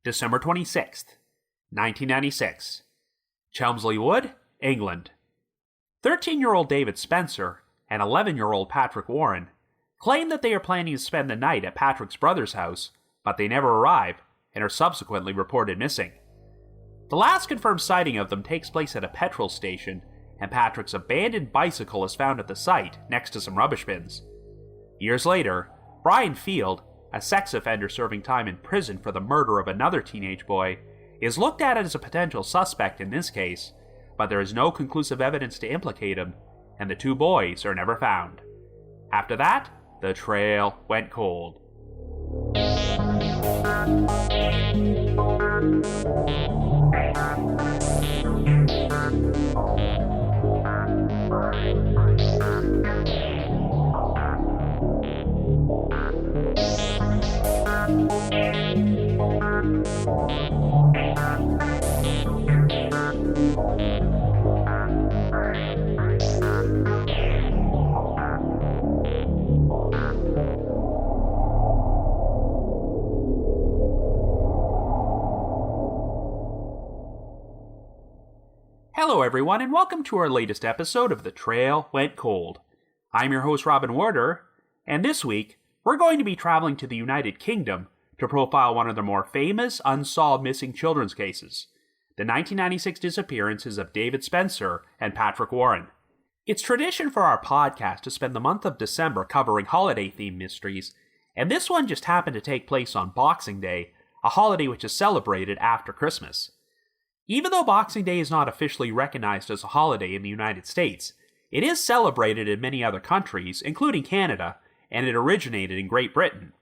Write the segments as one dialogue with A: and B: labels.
A: December 26th, 1996. Chelmsley Wood, England. 13-year-old David Spencer and 11-year-old Patrick Warren claim that they are planning to spend the night at Patrick's brother's house, but they never arrive and are subsequently reported missing. The last confirmed sighting of them takes place at a petrol station, and Patrick's abandoned bicycle is found at the site next to some rubbish bins. Years later, Brian Field, a sex offender serving time in prison for the murder of another teenage boy, is looked at as a potential suspect in this case, but there is no conclusive evidence to implicate him, and the two boys are never found. After that, the trail went cold. Hello everyone, and welcome to our latest episode of The Trail Went Cold. I'm your host Robin Warder, and this week, we're going to be traveling to the United Kingdom to profile one of the more famous unsolved missing children's cases, the 1996 disappearances of David Spencer and Patrick Warren. It's tradition for our podcast to spend the month of December covering holiday-themed mysteries, and this one just happened to take place on Boxing Day, a holiday which is celebrated after Christmas. Even though Boxing Day is not officially recognized as a holiday in the United States, it is celebrated in many other countries, including Canada, and it originated in Great Britain.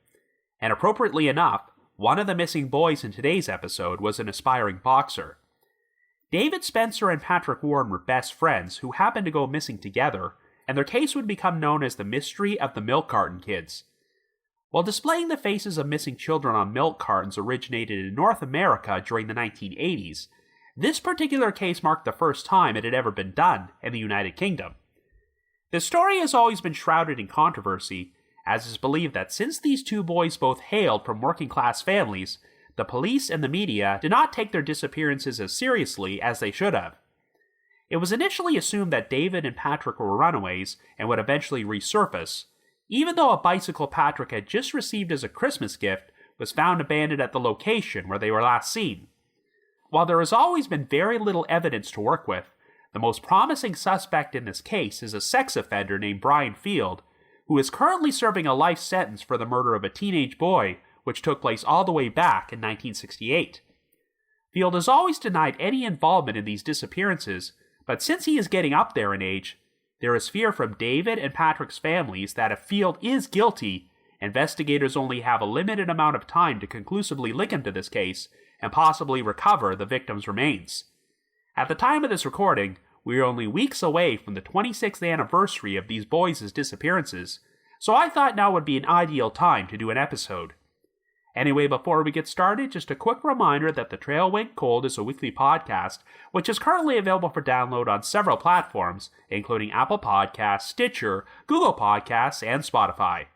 A: And appropriately enough, one of the missing boys in today's episode was an aspiring boxer. David Spencer and Patrick Warren were best friends who happened to go missing together, and their case would become known as the mystery of the Carton Kids. While displaying the faces of missing children on milk cartons originated in North America during the 1980s, this particular case marked the first time it had ever been done in the United Kingdom. The story has always been shrouded in controversy, as it is believed that since these two boys both hailed from working-class families, the police and the media did not take their disappearances as seriously as they should have. It was initially assumed that David and Patrick were runaways and would eventually resurface, even though a bicycle Patrick had just received as a Christmas gift was found abandoned at the location where they were last seen. While there has always been very little evidence to work with, the most promising suspect in this case is a sex offender named Brian Field, who is currently serving a life sentence for the murder of a teenage boy, which took place all the way back in 1968. Field has always denied any involvement in these disappearances, but since he is getting up there in age, there is fear from David and Patrick's families that if Field is guilty, investigators only have a limited amount of time to conclusively link him to this case and possibly recover the victim's remains. At the time of this recording, we are only weeks away from the 26th anniversary of these boys' disappearances, so I thought now would be an ideal time to do an episode. Anyway, before we get started, just a quick reminder that The Trail Went Cold is a weekly podcast, which is currently available for download on several platforms, including Apple Podcasts, Stitcher, Google Podcasts, and Spotify.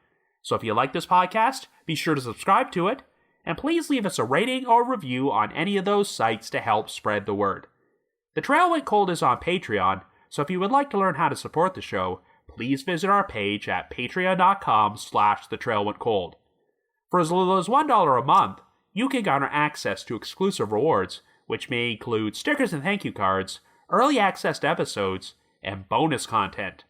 A: So if you like this podcast, be sure to subscribe to it, and please leave us a rating or review on any of those sites to help spread the word. The Trail Went Cold is on Patreon, so if you would like to learn how to support the show, please visit our page at patreon.com/thetrailwentcold. For as little as $1 a month, you can garner access to exclusive rewards, which may include stickers and thank you cards, early access to episodes, and bonus content.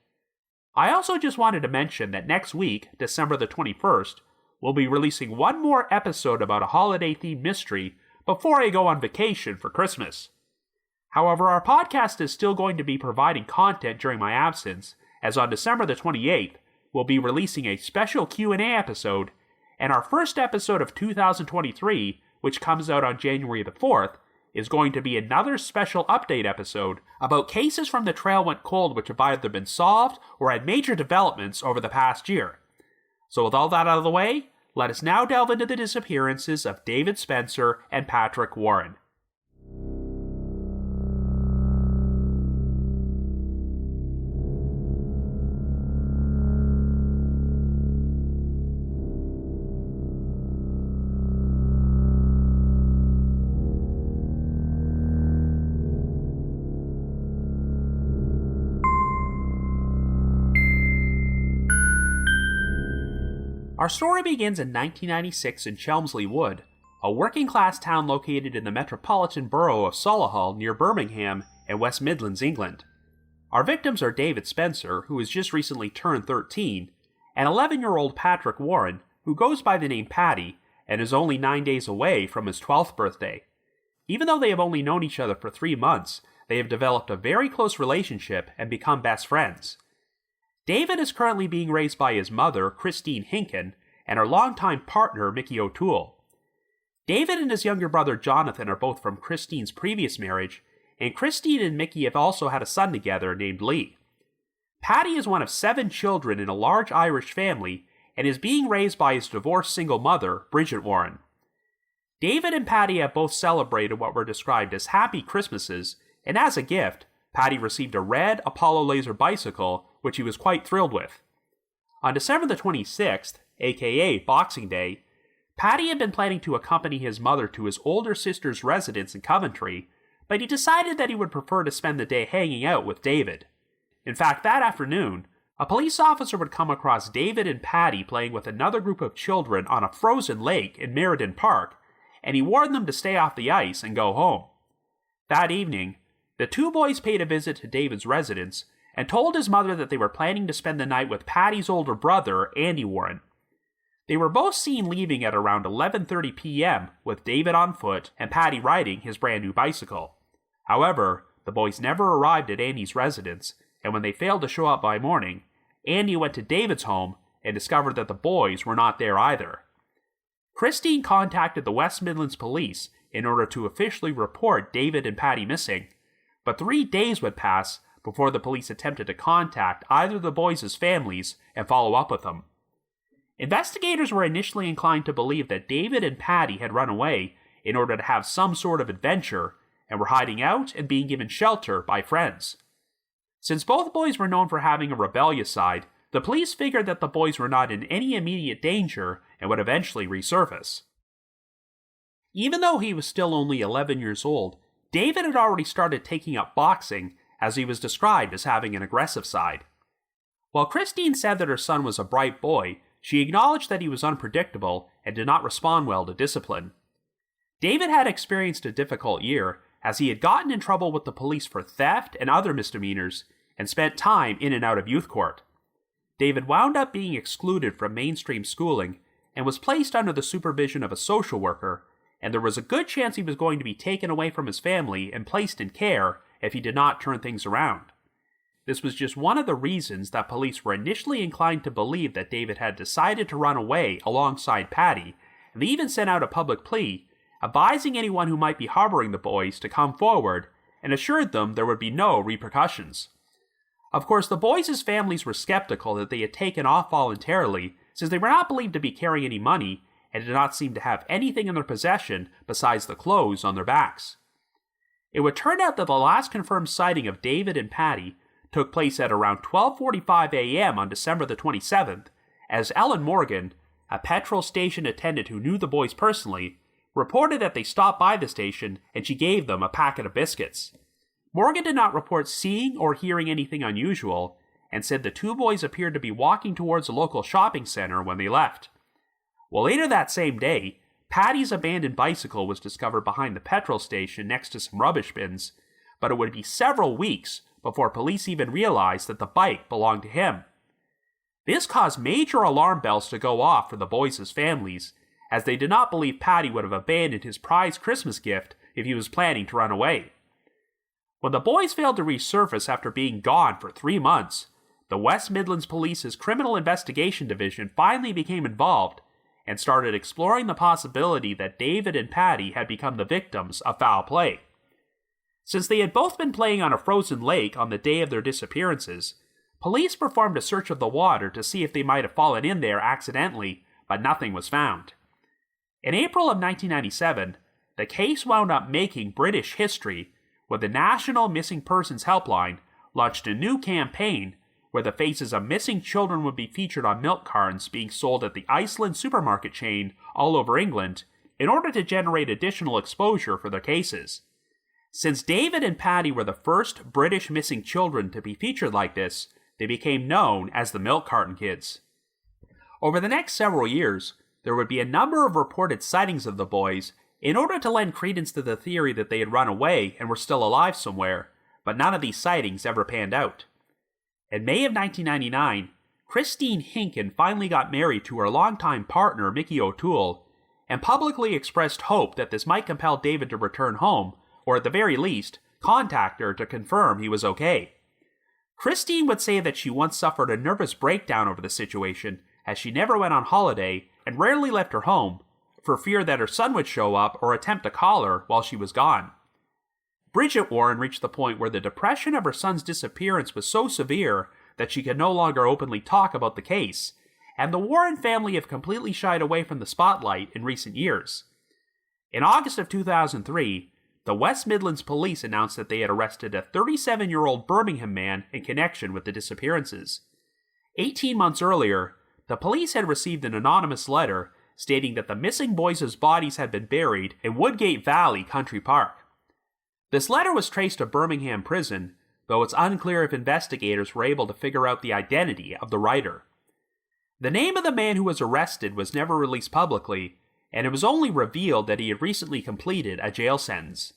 A: I also just wanted to mention that next week, December the 21st, we'll be releasing one more episode about a holiday-themed mystery before I go on vacation for Christmas. However, our podcast is still going to be providing content during my absence, as on December the 28th, we'll be releasing a special Q&A episode, and our first episode of 2023, which comes out on January the 4th, is going to be another special update episode about cases from The Trail Went Cold which have either been solved or had major developments over the past year. So with all that out of the way, let us now delve into the disappearances of David Spencer and Patrick Warren. Our story begins in 1996 in Chelmsley Wood, a working-class town located in the metropolitan borough of Solihull near Birmingham in West Midlands, England. Our victims are David Spencer, who has just recently turned 13, and 11-year-old Patrick Warren, who goes by the name Paddy and is only 9 days away from his 12th birthday. Even though they have only known each other for 3 months, they have developed a very close relationship and become best friends. David is currently being raised by his mother, Christine Hinken, and her longtime partner, Mickey O'Toole. David and his younger brother Jonathan are both from Christine's previous marriage, and Christine and Mickey have also had a son together named Lee. Paddy is one of 7 children in a large Irish family and is being raised by his divorced single mother, Bridget Warren. David and Paddy have both celebrated what were described as happy Christmases, and as a gift, Paddy received a red Apollo laser bicycle, which he was quite thrilled with. On December the 26th, aka Boxing Day, Paddy had been planning to accompany his mother to his older sister's residence in Coventry, but he decided that he would prefer to spend the day hanging out with David. In fact, that afternoon, a police officer would come across David and Paddy playing with another group of children on a frozen lake in Meriden Park, and he warned them to stay off the ice and go home. That evening, the 2 boys paid a visit to David's residence and told his mother that they were planning to spend the night with Paddy's older brother, Andy Warren. They were both seen leaving at around 11:30 p.m. with David on foot and Paddy riding his brand new bicycle. However, the boys never arrived at Andy's residence, and when they failed to show up by morning, Andy went to David's home and discovered that the boys were not there either. Christine contacted the West Midlands Police in order to officially report David and Paddy missing, but 3 days would pass before the police attempted to contact either of the boys' families and follow up with them. Investigators were initially inclined to believe that David and Paddy had run away in order to have some sort of adventure and were hiding out and being given shelter by friends. Since both boys were known for having a rebellious side, the police figured that the boys were not in any immediate danger and would eventually resurface. Even though he was still only 11 years old, David had already started taking up boxing, as he was described as having an aggressive side. While Christine said that her son was a bright boy, she acknowledged that he was unpredictable and did not respond well to discipline. David had experienced a difficult year, as he had gotten in trouble with the police for theft and other misdemeanors, and spent time in and out of youth court. David wound up being excluded from mainstream schooling, and was placed under the supervision of a social worker, and there was a good chance he was going to be taken away from his family and placed in care if he did not turn things around. This was just one of the reasons that police were initially inclined to believe that David had decided to run away alongside Paddy, and they even sent out a public plea, advising anyone who might be harboring the boys to come forward, and assured them there would be no repercussions. Of course, the boys' families were skeptical that they had taken off voluntarily, since they were not believed to be carrying any money, and did not seem to have anything in their possession besides the clothes on their backs. It would turn out that the last confirmed sighting of David and Paddy took place at around 12:45 a.m. on December the 27th, as Ellen Morgan, a petrol station attendant who knew the boys personally, reported that they stopped by the station and she gave them a packet of biscuits. Morgan did not report seeing or hearing anything unusual, and said the 2 boys appeared to be walking towards a local shopping center when they left. Well, later that same day, Paddy's abandoned bicycle was discovered behind the petrol station next to some rubbish bins, but it would be several weeks before police even realized that the bike belonged to him. This caused major alarm bells to go off for the boys' families, as they did not believe Paddy would have abandoned his prized Christmas gift if he was planning to run away. When the boys failed to resurface after being gone for 3 months, the West Midlands Police's Criminal Investigation Division finally became involved and started exploring the possibility that David and Paddy had become the victims of foul play. Since they had both been playing on a frozen lake on the day of their disappearances, police performed a search of the water to see if they might have fallen in there accidentally, but nothing was found. In April of 1997, the case wound up making British history, when the National Missing Persons Helpline launched a new campaign where the faces of missing children would be featured on milk cartons being sold at the Iceland supermarket chain all over England in order to generate additional exposure for their cases. Since David and Paddy were the first British missing children to be featured like this, they became known as the Milk Carton Kids. Over the next several years, there would be a number of reported sightings of the boys in order to lend credence to the theory that they had run away and were still alive somewhere, but none of these sightings ever panned out. In May of 1999, Christine Hinken finally got married to her longtime partner, Mickey O'Toole, and publicly expressed hope that this might compel David to return home, or at the very least, contact her to confirm he was okay. Christine would say that she once suffered a nervous breakdown over the situation, as she never went on holiday and rarely left her home, for fear that her son would show up or attempt to call her while she was gone. Bridget Warren reached the point where the depression of her son's disappearance was so severe that she could no longer openly talk about the case, and the Warren family have completely shied away from the spotlight in recent years. In August of 2003, the West Midlands Police announced that they had arrested a 37-year-old Birmingham man in connection with the disappearances. 18 months earlier, the police had received an anonymous letter stating that the missing boys' bodies had been buried in Woodgate Valley Country Park. This letter was traced to Birmingham Prison, though it's unclear if investigators were able to figure out the identity of the writer. The name of the man who was arrested was never released publicly, and it was only revealed that he had recently completed a jail sentence.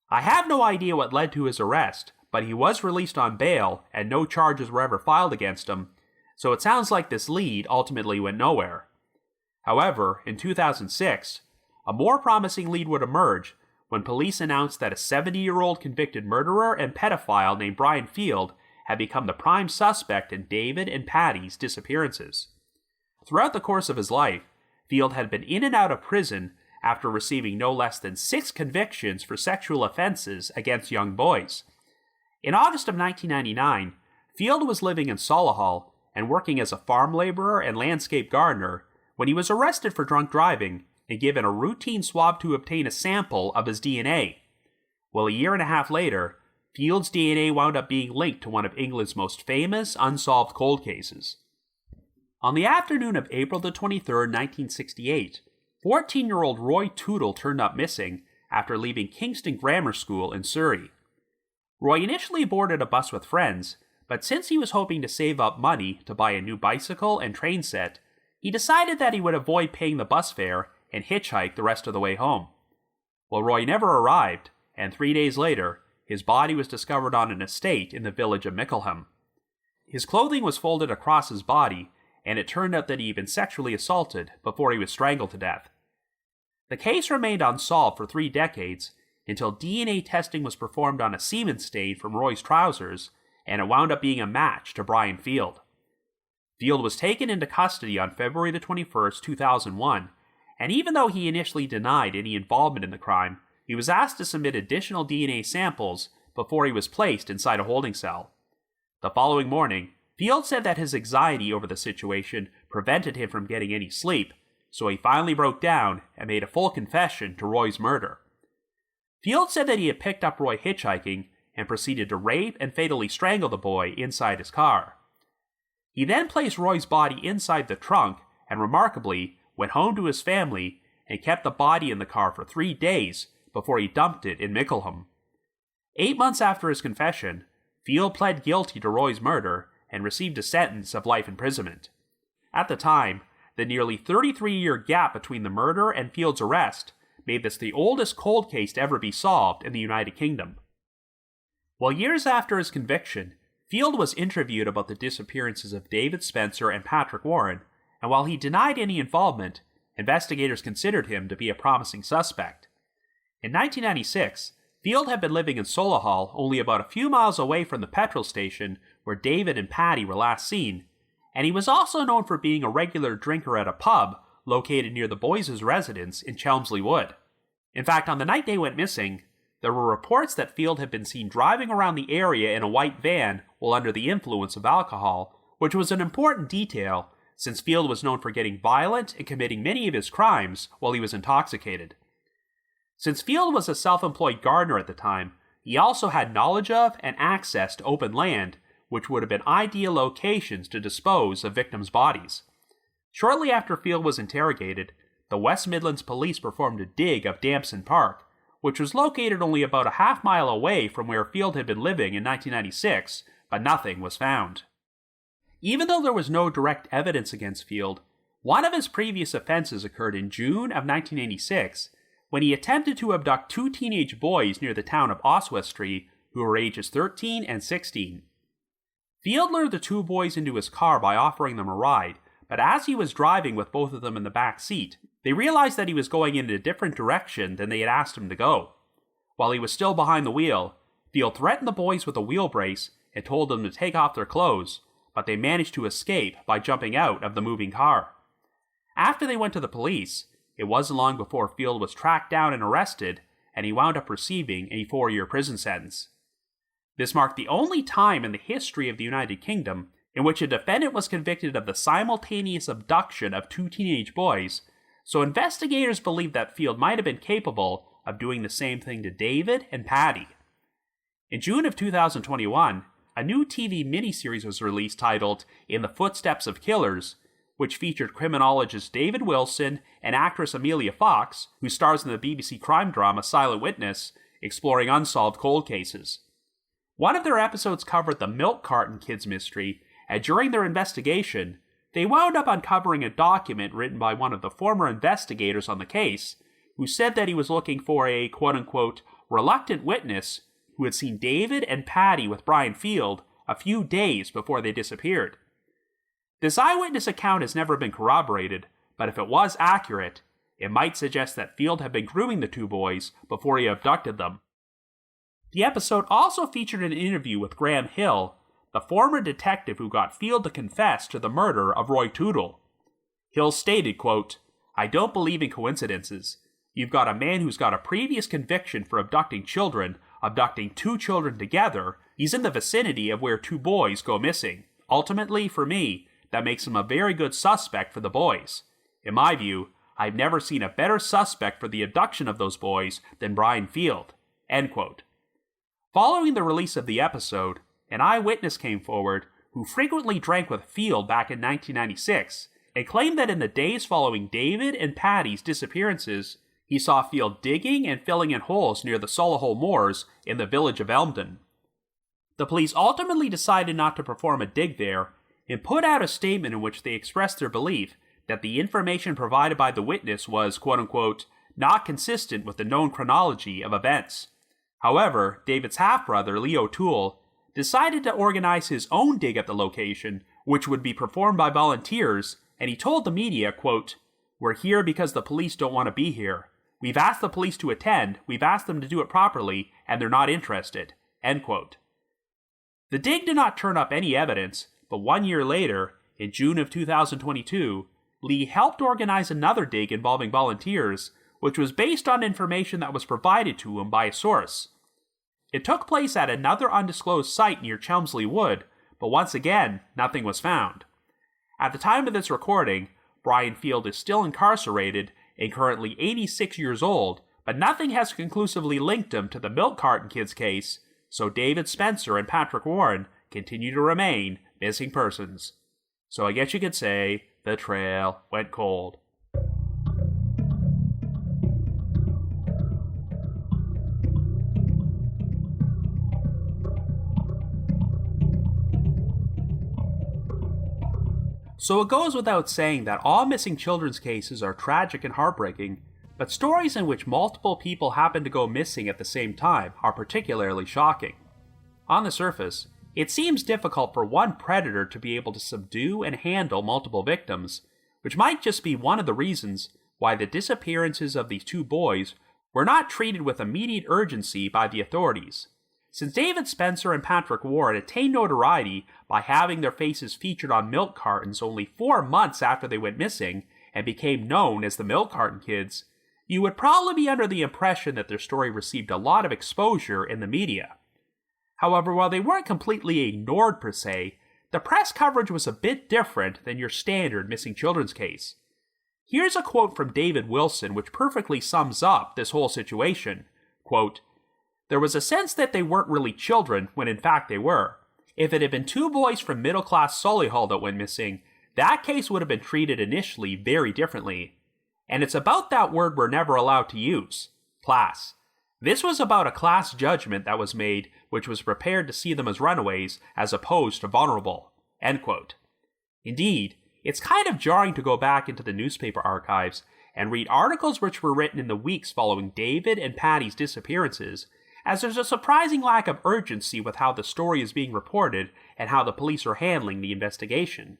A: I have no idea what led to his arrest, but he was released on bail and no charges were ever filed against him, so it sounds like this lead ultimately went nowhere. However, in 2006, a more promising lead would emerge when police announced that a 70-year-old convicted murderer and pedophile named Brian Field had become the prime suspect in David and Patty's disappearances. Throughout the course of his life, Field had been in and out of prison after receiving no less than 6 convictions for sexual offenses against young boys. In August of 1999, Field was living in Solihull and working as a farm laborer and landscape gardener when he was arrested for drunk driving and given a routine swab to obtain a sample of his DNA. Well, a year and a half later, Field's DNA wound up being linked to one of England's most famous unsolved cold cases. On the afternoon of April the 23rd, 1968, 14-year-old Roy Tootle turned up missing after leaving Kingston Grammar School in Surrey. Roy initially boarded a bus with friends, but since he was hoping to save up money to buy a new bicycle and train set, he decided that he would avoid paying the bus fare and hitchhike the rest of the way home. Well, Roy never arrived, and 3 days later, his body was discovered on an estate in the village of Mickleham. His clothing was folded across his body, and it turned out that he had been sexually assaulted before he was strangled to death. The case remained unsolved for 3 decades until DNA testing was performed on a semen stain from Roy's trousers, and it wound up being a match to Brian Field. Field was taken into custody on February the 21st, 2001, and even though he initially denied any involvement in the crime, he was asked to submit additional DNA samples before he was placed inside a holding cell. The following morning, Field said that his anxiety over the situation prevented him from getting any sleep, so he finally broke down and made a full confession to Roy's murder. Field said that he had picked up Roy hitchhiking and proceeded to rape and fatally strangle the boy inside his car. He then placed Roy's body inside the trunk and, remarkably, went home to his family and kept the body in the car for 3 days before he dumped it in Mickleham. 8 months after his confession, Field pled guilty to Roy's murder and received a sentence of life imprisonment. At the time, the nearly 33-year gap between the murder and Field's arrest made this the oldest cold case to ever be solved in the United Kingdom. While years after his conviction, Field was interviewed about the disappearances of David Spencer and Patrick Warren, and while he denied any involvement, investigators considered him to be a promising suspect. In 1996, Field had been living in Solihull, only about a few miles away from the petrol station where David and Patty were last seen, and he was also known for being a regular drinker at a pub located near the boys' residence in Chelmsley Wood. In fact, on the night they went missing, there were reports that Field had been seen driving around the area in a white van while under the influence of alcohol, which was an important detail since Field was known for getting violent and committing many of his crimes while he was intoxicated. Since Field was a self-employed gardener at the time, he also had knowledge of and access to open land, which would have been ideal locations to dispose of victims' bodies. Shortly after Field was interrogated, the West Midlands Police performed a dig of Damson Park, which was located only about a half-mile away from where Field had been living in 1996, but nothing was found. Even though there was no direct evidence against Field, One of his previous offenses occurred in June of 1986, when he attempted to abduct two teenage boys near the town of Oswestry who were ages 13 and 16. Field lured the two boys into his car by offering them a ride, but as he was driving with both of them in the back seat, they realized that he was going in a different direction than they had asked him to go. While he was still behind the wheel, Field threatened the boys with a wheel brace and told them to take off their clothes, but they managed to escape by jumping out of the moving car. After they went to the police, it wasn't long before Field was tracked down and arrested, and he wound up receiving a 4-year prison sentence. This marked the only time in the history of the United Kingdom in which a defendant was convicted of the simultaneous abduction of two teenage boys, so investigators believed that Field might have been capable of doing the same thing to David and Patty. In June of 2021, a new TV miniseries was released titled In the Footsteps of Killers, which featured criminologist David Wilson and actress Amelia Fox, who stars in the BBC crime drama Silent Witness, exploring unsolved cold cases. One of their episodes covered the Carton Kids mystery, and during their investigation, they wound up uncovering a document written by one of the former investigators on the case, who said that he was looking for a quote-unquote reluctant witness who had seen David and Patty with Brian Field a few days before they disappeared. This eyewitness account has never been corroborated, but if it was accurate, it might suggest that Field had been grooming the two boys before he abducted them. The episode also featured an interview with Graham Hill, the former detective who got Field to confess to the murder of Roy Tootle. Hill stated, quote, "I don't believe in coincidences. You've got a man who's got a previous conviction for abducting children, abducting two children together. He's in the vicinity of where two boys go missing. Ultimately, for me, that makes him a very good suspect for the boys. In my view, I've never seen a better suspect for the abduction of those boys than Brian Field." End quote. Following the release of the episode, an eyewitness came forward who frequently drank with Field back in 1996 and claimed that in the days following David and Patty's disappearances, he saw Field digging and filling in holes near the Solihull Moors in the village of Elmdon. The police ultimately decided not to perform a dig there and put out a statement in which they expressed their belief that the information provided by the witness was, quote-unquote, not consistent with the known chronology of events. However, David's half-brother, Leo Toole, decided to organize his own dig at the location, which would be performed by volunteers, and he told the media, quote, "We're here because the police don't want to be here. We've asked the police to attend, we've asked them to do it properly, and they're not interested." End quote. The dig did not turn up any evidence, but 1 year later, in June of 2022, Lee helped organize another dig involving volunteers, which was based on information that was provided to him by a source. It took place at another undisclosed site near Chelmsley Wood, but once again, nothing was found. At the time of this recording, Brian Field is still incarcerated and currently 86 years old, but nothing has conclusively linked him to the Carton Kids case, so David Spencer and Patrick Warren continue to remain missing persons. So I guess you could say the trail went cold. So it goes without saying that all missing children's cases are tragic and heartbreaking, but stories in which multiple people happen to go missing at the same time are particularly shocking. On the surface, it seems difficult for one predator to be able to subdue and handle multiple victims, which might just be one of the reasons why the disappearances of these two boys were not treated with immediate urgency by the authorities. Since David Spencer and Patrick Warren attained notoriety by having their faces featured on milk cartons only 4 months after they went missing and became known as the Carton Kids, you would probably be under the impression that their story received a lot of exposure in the media. However, while they weren't completely ignored per se, the press coverage was a bit different than your standard missing children's case. Here's a quote from David Wilson which perfectly sums up this whole situation. Quote, "There was a sense that they weren't really children when in fact they were. If it had been two boys from middle-class Solihull that went missing, that case would have been treated initially very differently. And it's about that word we're never allowed to use, class. This was about a class judgment that was made which was prepared to see them as runaways as opposed to vulnerable." End quote. Indeed, It's kind of jarring to go back into the newspaper archives and read articles which were written in the weeks following David and Patty's disappearances, as there's a surprising lack of urgency with how the story is being reported and how the police are handling the investigation.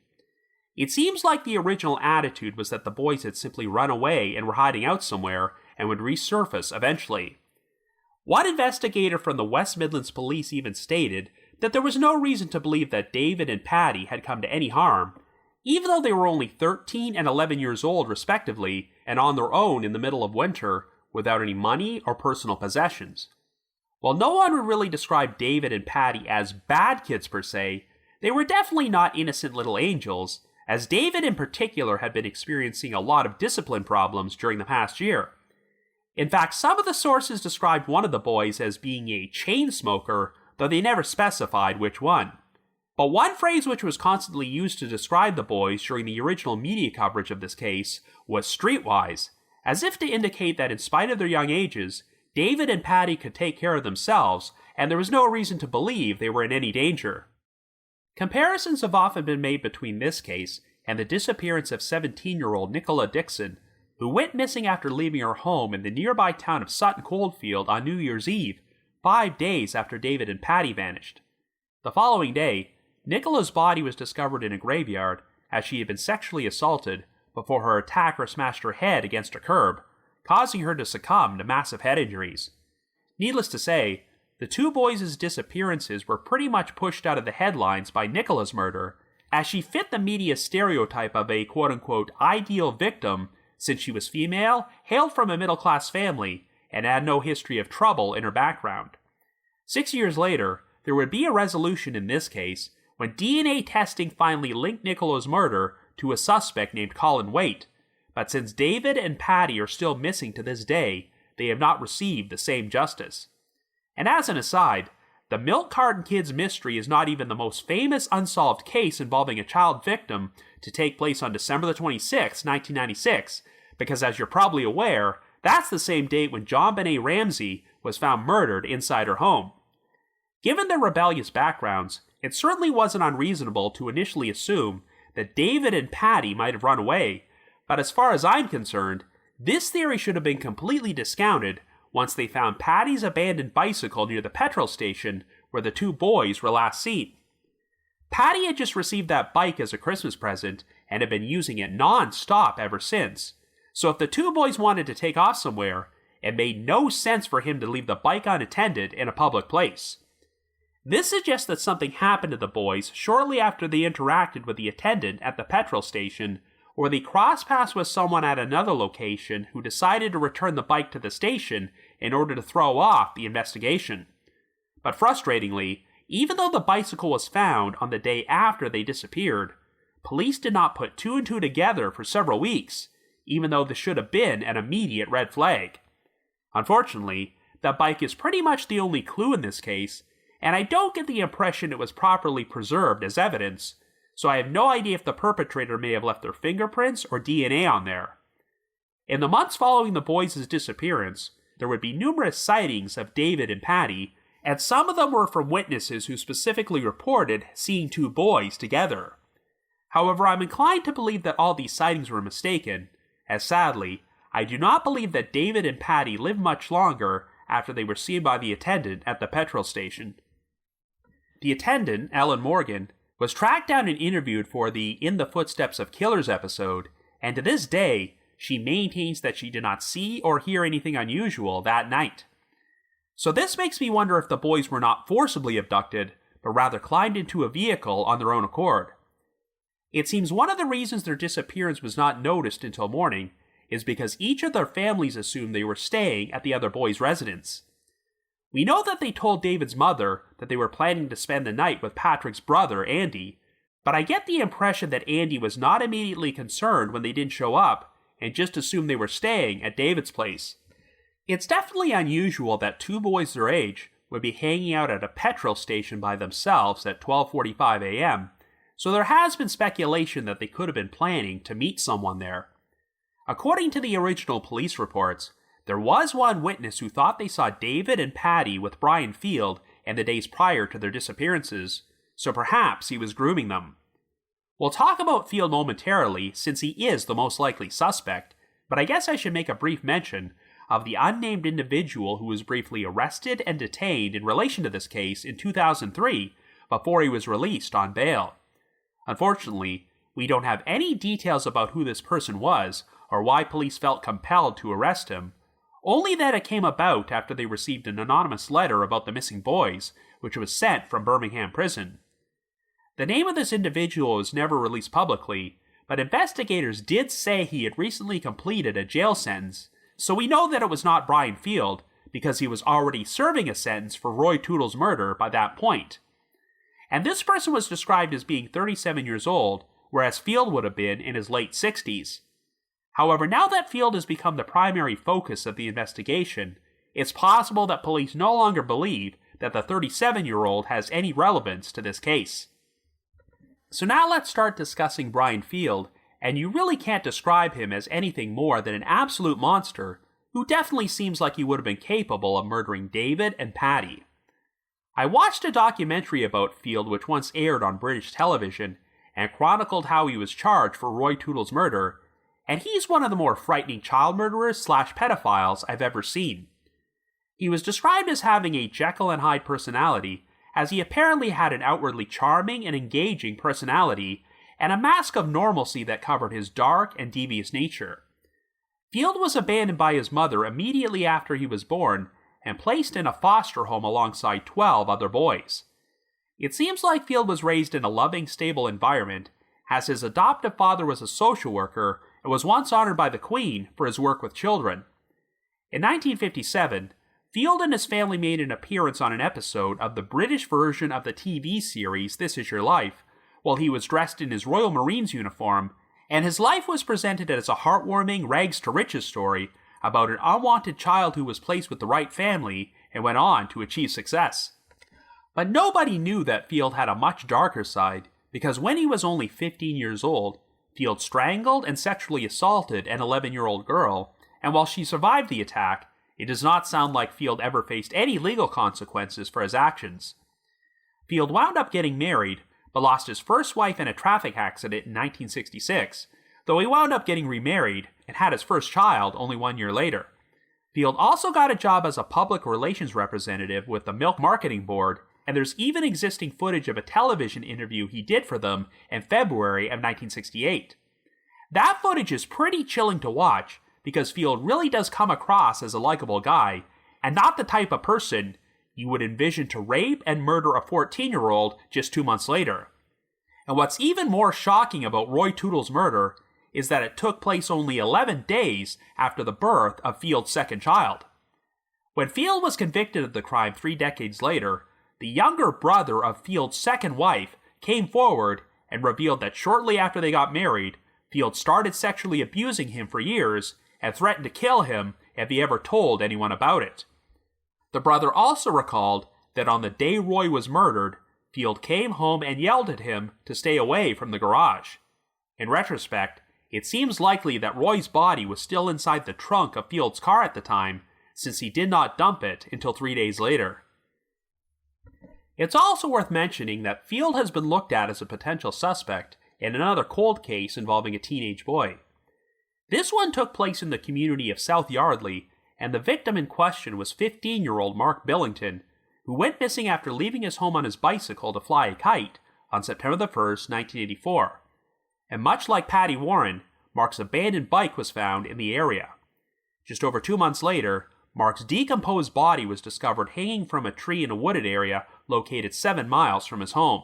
A: It seems like the original attitude was that the boys had simply run away and were hiding out somewhere and would resurface eventually. One investigator from the West Midlands Police even stated that there was no reason to believe that David and Patty had come to any harm, even though they were only 13 and 11 years old respectively and on their own in the middle of winter without any money or personal possessions. While no one would really describe David and Patty as bad kids per se, they were definitely not innocent little angels, as David in particular had been experiencing a lot of discipline problems during the past year. In fact, some of the sources described one of the boys as being a chain smoker, though they never specified which one. But one phrase which was constantly used to describe the boys during the original media coverage of this case was streetwise, as if to indicate that in spite of their young ages, David and Patty could take care of themselves, and there was no reason to believe they were in any danger. Comparisons have often been made between this case and the disappearance of 17-year-old Nicola Dixon, who went missing after leaving her home in the nearby town of Sutton Coldfield on New Year's Eve, 5 days after David and Patty vanished. The following day, Nicola's body was discovered in a graveyard as she had been sexually assaulted before her attacker smashed her head against a curb, causing her to succumb to massive head injuries. Needless to say, the two boys' disappearances were pretty much pushed out of the headlines by Nicola's murder, as she fit the media stereotype of a quote-unquote ideal victim since she was female, hailed from a middle-class family, and had no history of trouble in her background. 6 years later, there would be a resolution in this case when DNA testing finally linked Nicola's murder to a suspect named Colin Waite, but since David and Patty are still missing to this day, they have not received the same justice. And as an aside, the Milk Carton Kids mystery is not even the most famous unsolved case involving a child victim to take place on December the 26th, 1996, because as you're probably aware, that's the same date when JonBenet Ramsey was found murdered inside her home. Given their rebellious backgrounds, it certainly wasn't unreasonable to initially assume that David and Patty might have run away, but as far as I'm concerned, this theory should have been completely discounted once they found Patty's abandoned bicycle near the petrol station where the two boys were last seen. Patty had just received that bike as a Christmas present and had been using it non-stop ever since, so if the two boys wanted to take off somewhere, it made no sense for him to leave the bike unattended in a public place. This suggests that something happened to the boys shortly after they interacted with the attendant at the petrol station, or they crossed paths with someone at another location who decided to return the bike to the station in order to throw off the investigation. But frustratingly, even though the bicycle was found on the day after they disappeared, police did not put two and two together for several weeks, even though this should have been an immediate red flag. Unfortunately, the bike is pretty much the only clue in this case, and I don't get the impression it was properly preserved as evidence, so I have no idea if the perpetrator may have left their fingerprints or DNA on there. In the months following the boys' disappearance, there would be numerous sightings of David and Patty, and some of them were from witnesses who specifically reported seeing two boys together. However, I'm inclined to believe that all these sightings were mistaken, as sadly, I do not believe that David and Patty lived much longer after they were seen by the attendant at the petrol station. The attendant, Ellen Morgan, was tracked down and interviewed for the In the Footsteps of Killers episode, and to this day, she maintains that she did not see or hear anything unusual that night. So this makes me wonder if the boys were not forcibly abducted, but rather climbed into a vehicle on their own accord. It seems one of the reasons their disappearance was not noticed until morning is because each of their families assumed they were staying at the other boys' residence. We know that they told David's mother that they were planning to spend the night with Patrick's brother, Andy, but I get the impression that Andy was not immediately concerned when they didn't show up and just assumed they were staying at David's place. It's definitely unusual that two boys their age would be hanging out at a petrol station by themselves at 12:45 a.m., so there has been speculation that they could have been planning to meet someone there. According to the original police reports, there was one witness who thought they saw David and Patty with Brian Field in the days prior to their disappearances, so perhaps he was grooming them. We'll talk about Field momentarily since he is the most likely suspect, but I guess I should make a brief mention of the unnamed individual who was briefly arrested and detained in relation to this case in 2003 before he was released on bail. Unfortunately, we don't have any details about who this person was or why police felt compelled to arrest him, only that it came about after they received an anonymous letter about the missing boys, which was sent from Birmingham Prison. The name of this individual was never released publicly, but investigators did say he had recently completed a jail sentence, so we know that it was not Brian Field because he was already serving a sentence for Roy Tootle's murder by that point. And this person was described as being 37 years old, whereas Field would have been in his late 60s. However, now that Field has become the primary focus of the investigation, it's possible that police no longer believe that the 37-year-old has any relevance to this case. So now let's start discussing Brian Field, and you really can't describe him as anything more than an absolute monster who definitely seems like he would have been capable of murdering David and Patty. I watched a documentary about Field which once aired on British television and chronicled how he was charged for Roy Tootle's murder, and he's one of the more frightening child murderers / pedophiles I've ever seen. He was described as having a Jekyll and Hyde personality, as he apparently had an outwardly charming and engaging personality and a mask of normalcy that covered his dark and devious nature. Field was abandoned by his mother immediately after he was born and placed in a foster home alongside 12 other boys. It seems like Field was raised in a loving, stable environment, as his adoptive father was a social worker and was once honored by the Queen for his work with children. In 1957, Field and his family made an appearance on an episode of the British version of the TV series This Is Your Life, while he was dressed in his Royal Marines uniform, and his life was presented as a heartwarming rags-to-riches story about an unwanted child who was placed with the right family and went on to achieve success. But nobody knew that Field had a much darker side, because when he was only 15 years old, Field strangled and sexually assaulted an 11-year-old girl, and while she survived the attack, it does not sound like Field ever faced any legal consequences for his actions. Field wound up getting married, but lost his first wife in a traffic accident in 1966, though he wound up getting remarried and had his first child only 1 year later. Field also got a job as a public relations representative with the Milk Marketing Board, and there's even existing footage of a television interview he did for them in February of 1968. That footage is pretty chilling to watch, because Field really does come across as a likable guy, and not the type of person you would envision to rape and murder a 14-year-old just 2 months later. And what's even more shocking about Roy Tootle's murder is that it took place only 11 days after the birth of Field's second child. When Field was convicted of the crime 3 decades later, the younger brother of Field's second wife came forward and revealed that shortly after they got married, Field started sexually abusing him for years and threatened to kill him if he ever told anyone about it. The brother also recalled that on the day Roy was murdered, Field came home and yelled at him to stay away from the garage. In retrospect, it seems likely that Roy's body was still inside the trunk of Field's car at the time, since he did not dump it until 3 days later. It's also worth mentioning that Field has been looked at as a potential suspect in another cold case involving a teenage boy. This one took place in the community of South Yardley, and the victim in question was 15-year-old Mark Billington, who went missing after leaving his home on his bicycle to fly a kite on September 1, 1984. And much like Patty Warren, Mark's abandoned bike was found in the area. Just over 2 months later, Mark's decomposed body was discovered hanging from a tree in a wooded area located 7 miles from his home.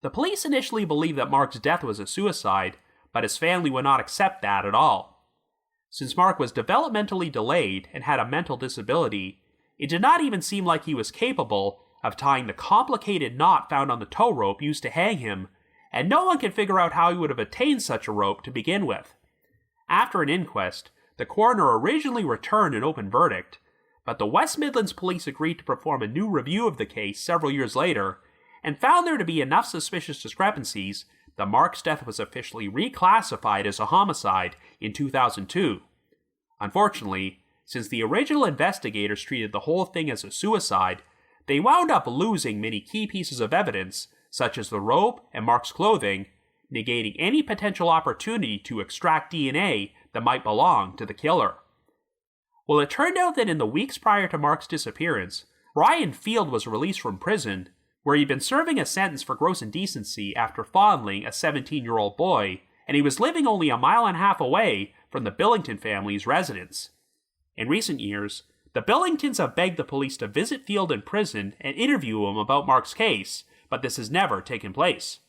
A: The police initially believed that Mark's death was a suicide, but his family would not accept that at all. Since Mark was developmentally delayed and had a mental disability, it did not even seem like he was capable of tying the complicated knot found on the tow rope used to hang him, and no one could figure out how he would have attained such a rope to begin with. After an inquest, the coroner originally returned an open verdict, but the West Midlands Police agreed to perform a new review of the case several years later, and found there to be enough suspicious discrepancies that Mark's death was officially reclassified as a homicide in 2002. Unfortunately, since the original investigators treated the whole thing as a suicide, they wound up losing many key pieces of evidence, such as the rope and Mark's clothing, negating any potential opportunity to extract DNA that might belong to the killer. Well, it turned out that in the weeks prior to Mark's disappearance, Ryan Field was released from prison, where he'd been serving a sentence for gross indecency after fondling a 17-year-old boy, and he was living only a mile and a half away from the Billington family's residence. In recent years, the Billingtons have begged the police to visit Field in prison and interview him about Mark's case, but this has never taken place.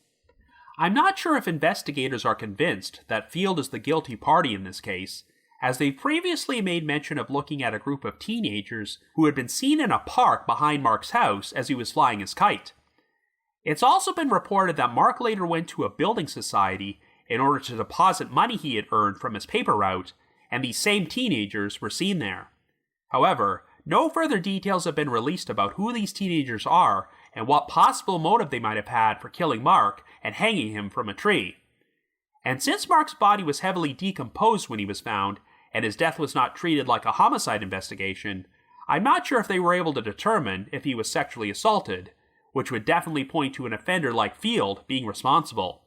A: I'm not sure if investigators are convinced that Field is the guilty party in this case, as they previously made mention of looking at a group of teenagers who had been seen in a park behind Mark's house as he was flying his kite. It's also been reported that Mark later went to a building society in order to deposit money he had earned from his paper route, and these same teenagers were seen there. However, no further details have been released about who these teenagers are and what possible motive they might have had for killing Mark and hanging him from a tree. And since Mark's body was heavily decomposed when he was found, and his death was not treated like a homicide investigation, I'm not sure if they were able to determine if he was sexually assaulted, which would definitely point to an offender like Field being responsible.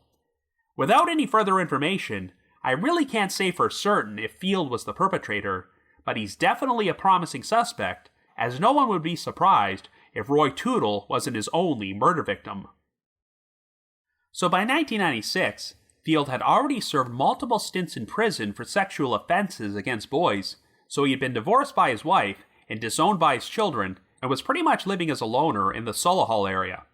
A: Without any further information, I really can't say for certain if Field was the perpetrator, but he's definitely a promising suspect, as no one would be surprised if Roy Tootle wasn't his only murder victim. So by 1996, Field had already served multiple stints in prison for sexual offenses against boys, so he had been divorced by his wife and disowned by his children, and was pretty much living as a loner in the Solihull area.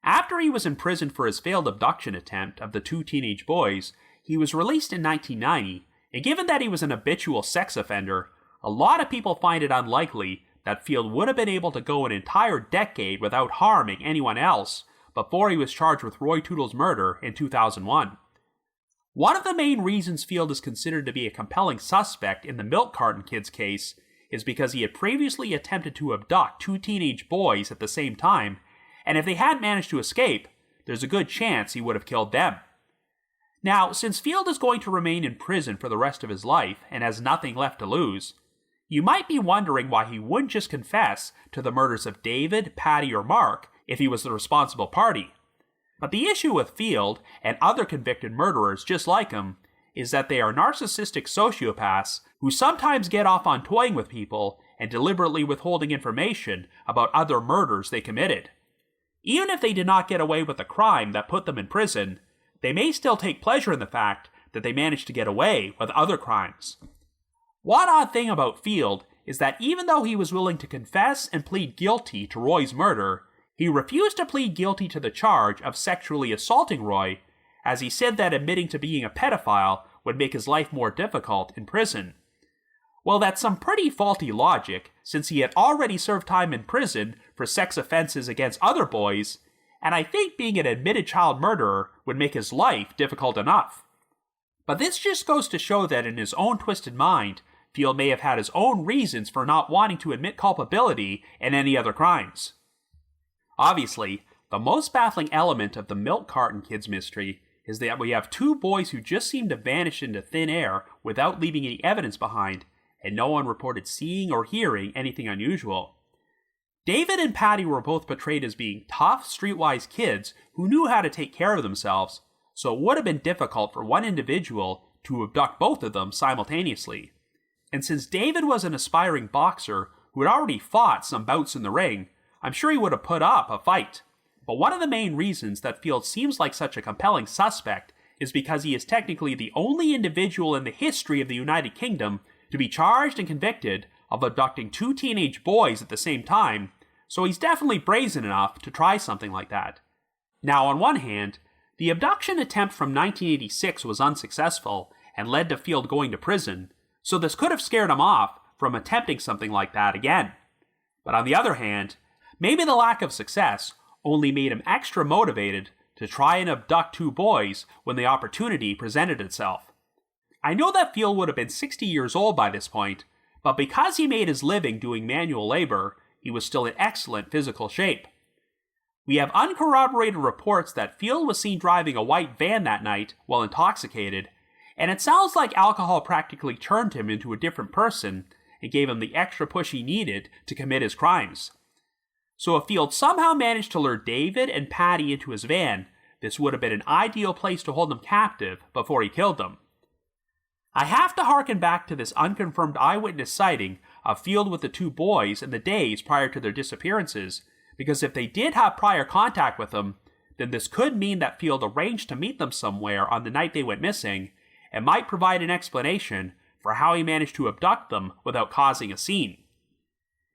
A: After he was imprisoned for his failed abduction attempt of the two teenage boys, he was released in 1990, and given that he was an habitual sex offender, a lot of people find it unlikely that Field would have been able to go an entire decade without harming anyone else before he was charged with Roy Tootle's murder in 2001. One of the main reasons Field is considered to be a compelling suspect in the Carton Kids case is because he had previously attempted to abduct two teenage boys at the same time, and if they hadn't managed to escape, there's a good chance he would have killed them. Now, since Field is going to remain in prison for the rest of his life and has nothing left to lose, you might be wondering why he wouldn't just confess to the murders of David, Patty, or Mark if he was the responsible party. But the issue with Field, and other convicted murderers just like him, is that they are narcissistic sociopaths who sometimes get off on toying with people and deliberately withholding information about other murders they committed. Even if they did not get away with the crime that put them in prison, they may still take pleasure in the fact that they managed to get away with other crimes. One odd thing about Field is that even though he was willing to confess and plead guilty to Roy's murder, he refused to plead guilty to the charge of sexually assaulting Roy, as he said that admitting to being a pedophile would make his life more difficult in prison. Well, that's some pretty faulty logic, since he had already served time in prison for sex offenses against other boys, and I think being an admitted child murderer would make his life difficult enough. But this just goes to show that in his own twisted mind, Field may have had his own reasons for not wanting to admit culpability in any other crimes. Obviously, the most baffling element of the Carton Kids mystery is that we have two boys who just seem to vanish into thin air without leaving any evidence behind, and no one reported seeing or hearing anything unusual. David and Patty were both portrayed as being tough, streetwise kids who knew how to take care of themselves, so it would have been difficult for one individual to abduct both of them simultaneously. And since David was an aspiring boxer who had already fought some bouts in the ring, I'm sure he would have put up a fight. But one of the main reasons that Field seems like such a compelling suspect is because he is technically the only individual in the history of the United Kingdom to be charged and convicted of abducting two teenage boys at the same time, so he's definitely brazen enough to try something like that. Now, on one hand, the abduction attempt from 1986 was unsuccessful and led to Field going to prison, so this could have scared him off from attempting something like that again. But on the other hand, maybe the lack of success only made him extra motivated to try and abduct two boys when the opportunity presented itself. I know that Field would have been 60 years old by this point, but because he made his living doing manual labor, he was still in excellent physical shape. We have uncorroborated reports that Field was seen driving a white van that night while intoxicated, and it sounds like alcohol practically turned him into a different person and gave him the extra push he needed to commit his crimes. So if Field somehow managed to lure David and Patty into his van, this would have been an ideal place to hold them captive before he killed them. I have to harken back to this unconfirmed eyewitness sighting of Field with the two boys in the days prior to their disappearances, because if they did have prior contact with them, then this could mean that Field arranged to meet them somewhere on the night they went missing, and might provide an explanation for how he managed to abduct them without causing a scene.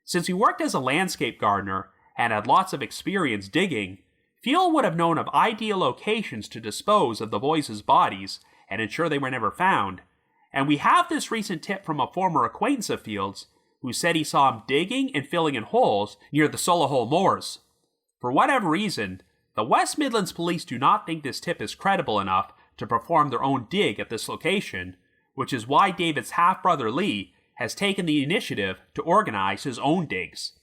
A: Since he worked as a landscape gardener and had lots of experience digging, Field would have known of ideal locations to dispose of the boys' bodies and ensure they were never found, and we have this recent tip from a former acquaintance of Field's who said he saw him digging and filling in holes near the Solihull Moors. For whatever reason, the West Midlands Police do not think this tip is credible enough to perform their own dig at this location, which is why David's half-brother Lee has taken the initiative to organize his own digs.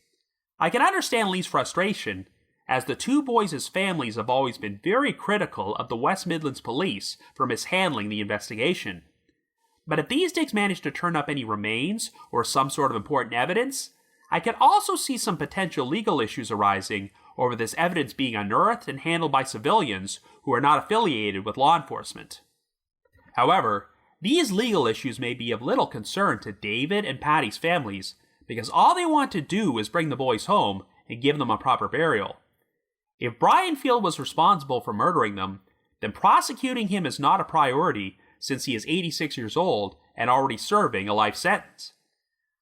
A: I can understand Lee's frustration, as the two boys' families have always been very critical of the West Midlands Police for mishandling the investigation. But if these digs manage to turn up any remains or some sort of important evidence, I can also see some potential legal issues arising over this evidence being unearthed and handled by civilians who are not affiliated with law enforcement. However, these legal issues may be of little concern to David and Patty's families, because all they want to do is bring the boys home and give them a proper burial. If Brian Field was responsible for murdering them, then prosecuting him is not a priority since he is 86 years old and already serving a life sentence.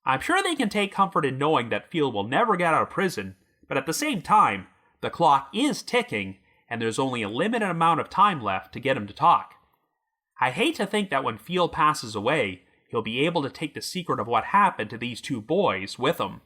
A: I'm sure they can take comfort in knowing that Field will never get out of prison, but at the same time, the clock is ticking and there's only a limited amount of time left to get him to talk. I hate to think that when Field passes away, he'll be able to take the secret of what happened to these two boys with him.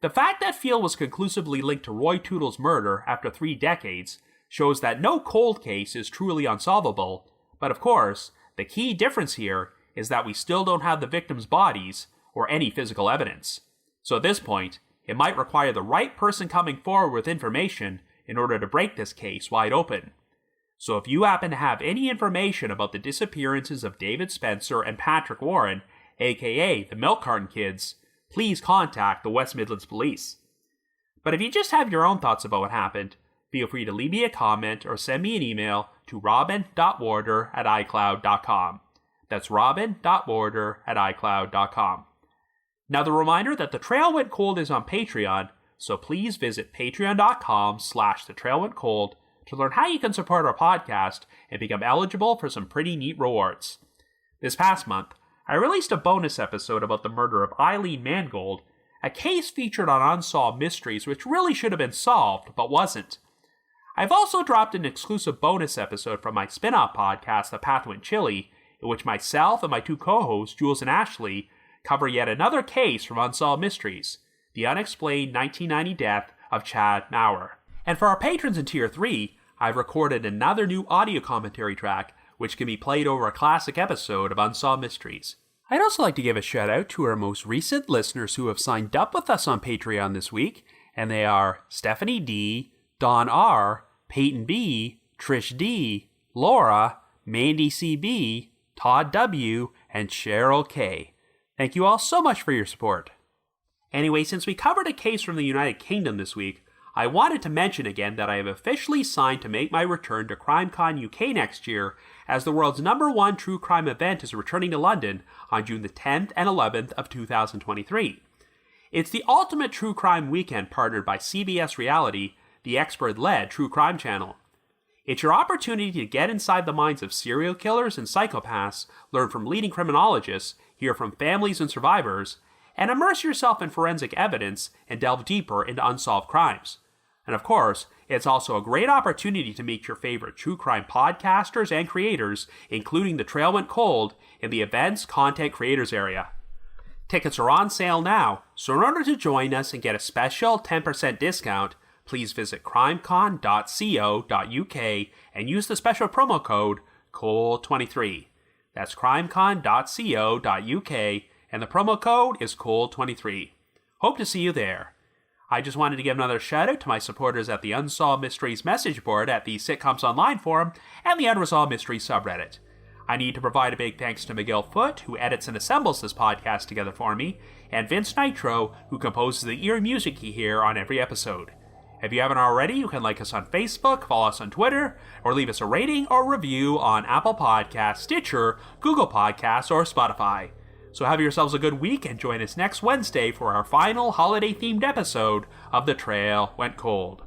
A: The fact that Field was conclusively linked to Roy Tootle's murder after 3 decades shows that no cold case is truly unsolvable, but of course, the key difference here is that we still don't have the victims' bodies or any physical evidence. So at this point, it might require the right person coming forward with information in order to break this case wide open. So if you happen to have any information about the disappearances of David Spencer and Patrick Warren, aka the Milk Carton Kids, please contact the West Midlands Police. But if you just have your own thoughts about what happened, feel free to leave me a comment or send me an email to robin.warder@icloud.com. That's robin.warder@icloud.com. Now the reminder that The Trail Went Cold is on Patreon, so please visit patreon.com/thetrailwentcold to learn how you can support our podcast and become eligible for some pretty neat rewards. This past month, I released a bonus episode about the murder of Eileen Mangold, a case featured on Unsolved Mysteries which really should have been solved, but wasn't. I've also dropped an exclusive bonus episode from my spin-off podcast, The Path Went Chilly, in which myself and my 2 co-hosts, Jules and Ashley, cover yet another case from Unsolved Mysteries, the unexplained 1990 death of Chad Maurer. And for our patrons in Tier 3, I've recorded another new audio commentary track, which can be played over a classic episode of Unsolved Mysteries. I'd also like to give a shout out to our most recent listeners who have signed up with us on Patreon this week, and they are Stephanie D., Don R., Peyton B., Trish D., Laura, Mandy CB, Todd W., and Cheryl K. Thank you all so much for your support. Anyway, since we covered a case from the United Kingdom this week, I wanted to mention again that I have officially signed to make my return to CrimeCon UK next year, as the world's #1 true crime event is returning to London on June the 10th and 11th of 2023. It's the ultimate true crime weekend partnered by CBS Reality, the expert-led true crime channel. It's your opportunity to get inside the minds of serial killers and psychopaths, learn from leading criminologists, hear from families and survivors, and immerse yourself in forensic evidence and delve deeper into unsolved crimes. And of course, it's also a great opportunity to meet your favorite true crime podcasters and creators, including The Trail Went Cold, in the event's content creators area. Tickets are on sale now, so in order to join us and get a special 10% discount, please visit crimecon.co.uk and use the special promo code COLD23. That's crimecon.co.uk, and the promo code is COLD23. Hope to see you there. I just wanted to give another shout out to my supporters at the Unsolved Mysteries message board at the Sitcoms Online forum and the Unresolved Mysteries subreddit. I need to provide a big thanks to Miguel Foote, who edits and assembles this podcast together for me, and Vince Nitro, who composes the eerie music you hear on every episode. If you haven't already, you can like us on Facebook, follow us on Twitter, or leave us a rating or review on Apple Podcasts, Stitcher, Google Podcasts, or Spotify. So have yourselves a good week and join us next Wednesday for our final holiday-themed episode of The Trail Went Cold.